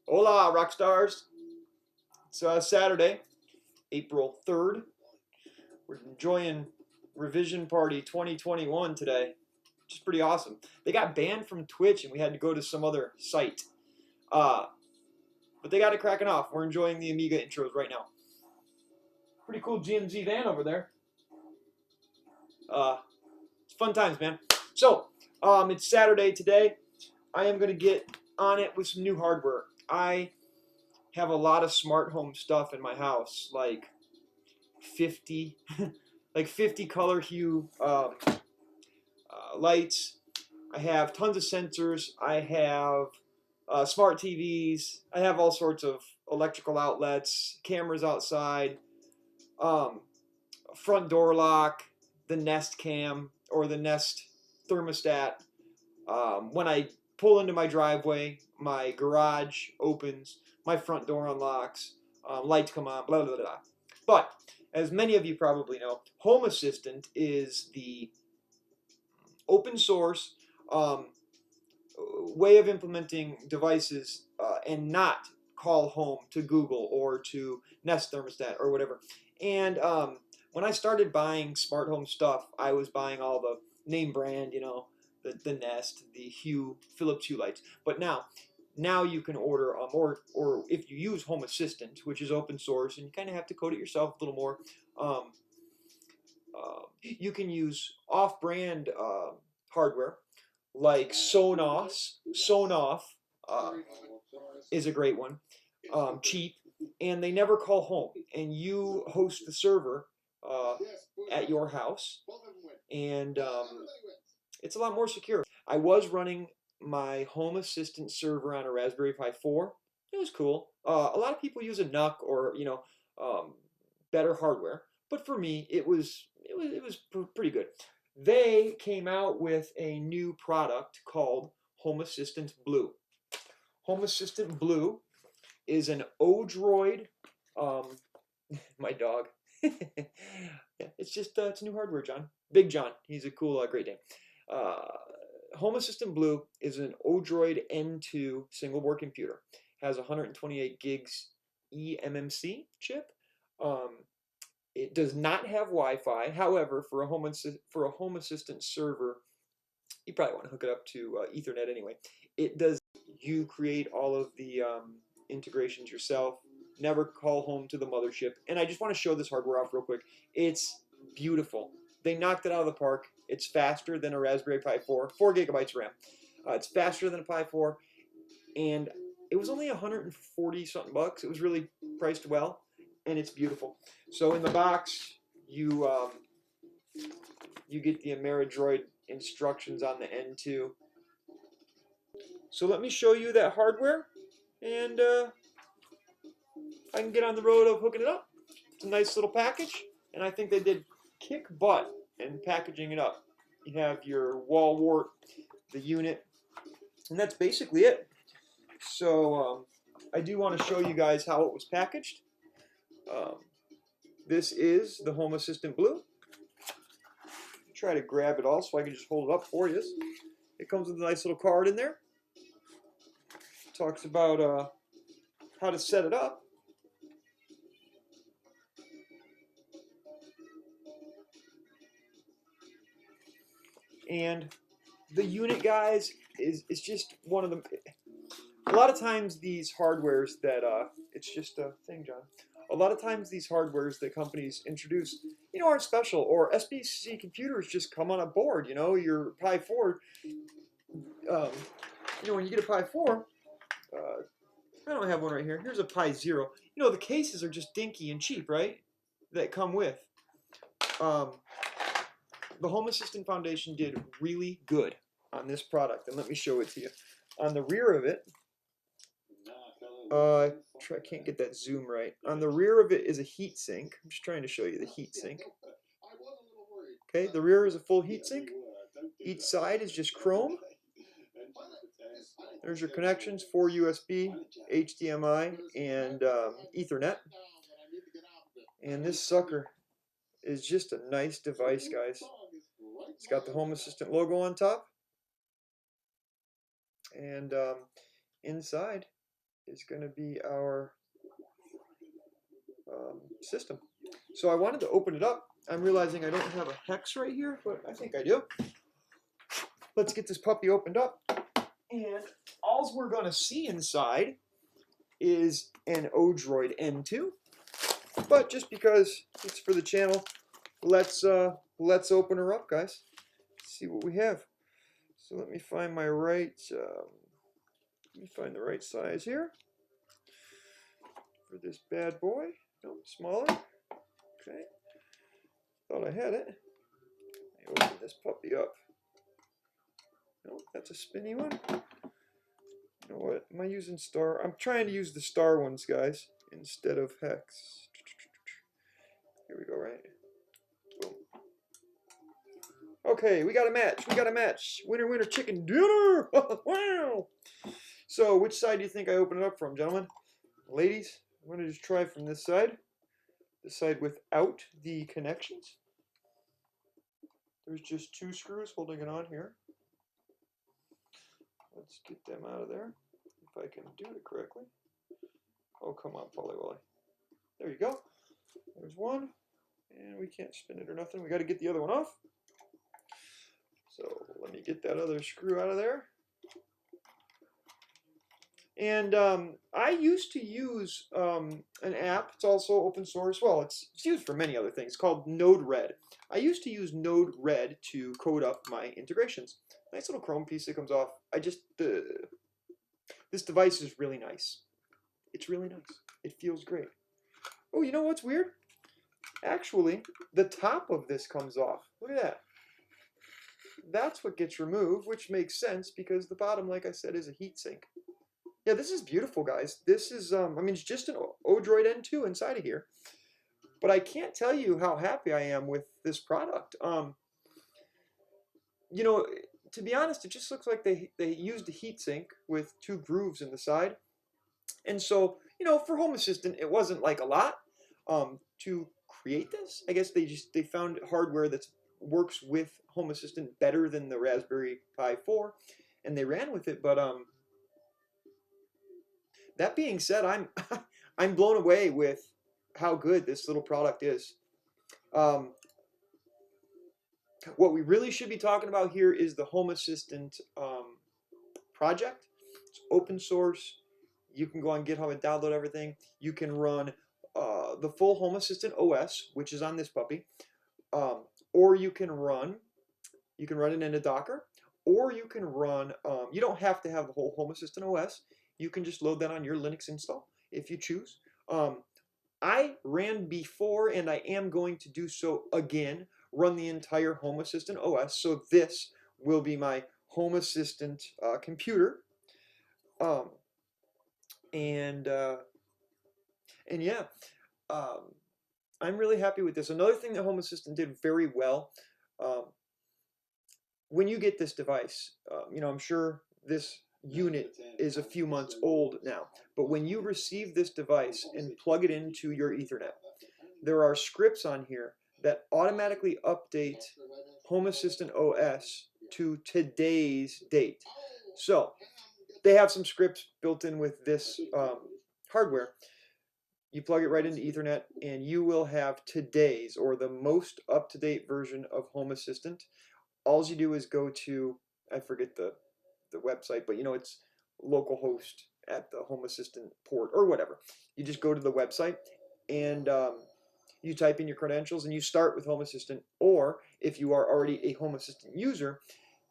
Hola, rock stars. It's Saturday, April 3rd. We're enjoying Revision Party 2021 today, which is pretty awesome. They got banned from Twitch and we had to go to some other site. Uh, but they got it cracking off. We're enjoying the Amiga intros right now. Pretty cool GMZ van over there. It's fun times, man. So, it's Saturday today. I am going to get on it with some new hardware. I have a lot of smart home stuff in my house, like 50 like 50 color hue lights. I have tons of sensors. I have smart TVs. I have all sorts of electrical outlets, cameras outside, um, front door lock, the Nest Cam or the Nest thermostat. When I pull into my driveway, my garage opens, my front door unlocks, lights come on, blah, blah, blah. But, as many of you probably know, Home Assistant is the open source um, way of implementing devices and not call home to Google or to Nest Thermostat or whatever. And when I started buying smart home stuff, I was buying all the name brand, the Nest, the Hue, Philips Hue lights. But now you can order, or if you use Home Assistant, which is open source, and you kind of have to code it yourself a little more, you can use off-brand hardware like Sonoff uh, is a great one, cheap, and they never call home. And you host the server uh, at your house, and it's a lot more secure. I was running my Home Assistant server on a Raspberry Pi 4. It was cool. A lot of people use a NUC or um, better hardware, but for me, it was pretty good. They came out with a new product called Home Assistant Blue. Home Assistant Blue is an Odroid. Um, my dog. Yeah, it's new hardware, John. Big John. He's a cool, great name. Uh, Home Assistant Blue is an Odroid N2 single board computer. Has 128 gigs eMMC chip. Um, it does not have Wi-Fi. However, for a Home Assistant server, you probably want to hook it up to Ethernet anyway. It does. You create all of the integrations yourself. Never call home to the mothership. And I just want to show this hardware off real quick. It's beautiful. They knocked it out of the park. It's faster than a Raspberry Pi 4, 4 gigabytes RAM. It's faster than a Pi 4, and it was only 140 something bucks. It was really priced well, and it's beautiful. So in the box, you get the Ameridroid instructions on the N2. So let me show you that hardware, and I can get on the road of hooking it up. It's a nice little package, and I think they did kick butt in packaging it up. You have your wall wart, the unit, and that's basically it. So I do want to show you guys how it was packaged. Um, this is the Home Assistant Blue. Try to grab it all so I can just hold it up for you. It comes with a nice little card in there. Talks about how to set it up. And the unit, guys, is just one of them. A lot of times these hardwares that it's just a thing, John. A lot of times these hardwares that companies introduce, aren't special, or SBC computers just come on a board. Your Pi 4. When you get a Pi 4, I don't have one right here. Here's a Pi Zero. The cases are just dinky and cheap, right? That come with. The Home Assistant Foundation did really good on this product, and let me show it to you. On the rear of it, I can't get that zoom right. On the rear of it is a heat sink. I'm just trying to show you the heat sink. Okay, the rear is a full heat sink. Each side is just chrome. There's your connections, 4 USB, HDMI, and Ethernet. And this sucker is just a nice device, guys. It's got the Home Assistant logo on top. And inside is going to be our system. So I wanted to open it up. I'm realizing I don't have a hex right here, but I think I do. Let's get this puppy opened up. And all we're going to see inside is an Odroid N2. But just because it's for the channel, let's open her up, guys. See what we have. So let me find my right. Let me find the right size here for this bad boy. No, smaller. Okay. Thought I had it. Let me open this puppy up. No, that's a spinny one. You know what? Am I using star? I'm trying to use the star ones, guys, instead of hex. Here we go, right? Boom. Okay, we got a match. We got a match. Winner, winner, chicken dinner. Wow. So, which side do you think I open it up from, gentlemen? Ladies, I'm going to just try from this side. This side without the connections. There's just 2 screws holding it on here. Let's get them out of there, if I can do it correctly. Oh, come on, Paulie. There you go. There's one, and we can't spin it or nothing. We got to get the other one off. So let me get that other screw out of there. And I used to use an app. It's also open source. Well, it's used for many other things, called Node-RED. I used to use Node-RED to code up my integrations. Nice little chrome piece that comes off. This device is really nice. It's really nice. It feels great. Oh, you know what's weird? Actually, the top of this comes off. Look at that. That's what gets removed, which makes sense because the bottom, like I said, is a heatsink. Yeah, this is beautiful, guys. This is, I mean, it's just an Odroid N2 inside of here. But I can't tell you how happy I am with this product. You know, to be honest, it just looks like they used a heatsink with 2 grooves in the side. And so, you know, for Home Assistant, it wasn't like a lot to create this. I guess they found hardware that works with Home Assistant better than the Raspberry Pi 4, and they ran with it. But that being said, I'm I'm blown away with how good this little product is. What we really should be talking about here is the Home Assistant project. It's open source. You can go on GitHub and download everything. You can run the full Home Assistant OS, which is on this puppy, or you can run it in a Docker, or you can run. You don't have to have the whole Home Assistant OS. You can just load that on your Linux install if you choose. I ran before, and I am going to do so again. Run the entire Home Assistant OS. So this will be my Home Assistant computer. And yeah, I'm really happy with this. Another thing that Home Assistant did very well, when you get this device, you know, I'm sure this unit is a few months old now, but when you receive this device and plug it into your Ethernet, there are scripts on here that automatically update Home Assistant OS to today's date. So they have some scripts built in with this hardware. You plug it right into Ethernet, and you will have today's, or the most up-to-date version of Home Assistant. All you do is go to, I forget the website, but you know, it's localhost at the Home Assistant port or whatever. You just go to the website and you type in your credentials and you start with Home Assistant, or if you are already a Home Assistant user,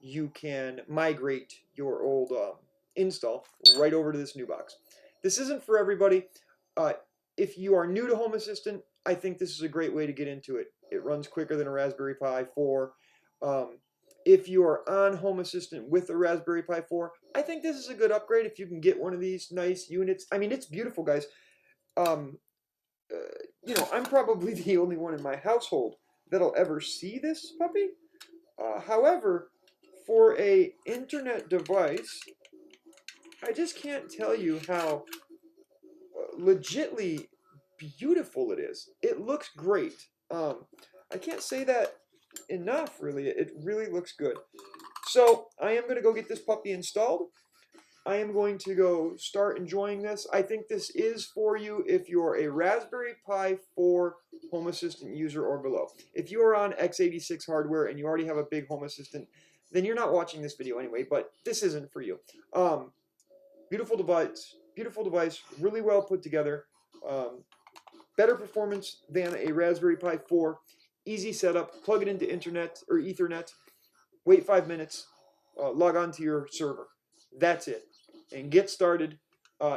you can migrate your old install right over to this new box. This isn't for everybody. If you are new to Home Assistant, I think this is a great way to get into it. It runs quicker than a Raspberry Pi 4. If you are on Home Assistant with a Raspberry Pi 4, I think this is a good upgrade if you can get one of these nice units. I mean, it's beautiful, guys. You know, I'm probably the only one in my household that'll ever see this puppy. However, for a internet device, I just can't tell you how legitly beautiful it is. It looks great. I can't say that enough, really. It really looks good. So I am going to go get this puppy installed. I am going to go start enjoying this. I think this is for you if you're a Raspberry Pi 4 Home Assistant user or below. If you are on x86 hardware and you already have a big Home Assistant, then you're not watching this video anyway, but this isn't for you. Beautiful device, really well put together. Better performance than a Raspberry Pi 4. Easy setup, plug it into internet or Ethernet, wait 5 minutes, log on to your server. That's it. And get started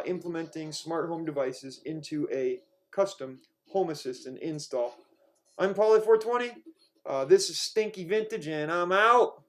implementing smart home devices into a custom Home Assistant install. I'm Paulie420. This is Stinky Vintage, and I'm out.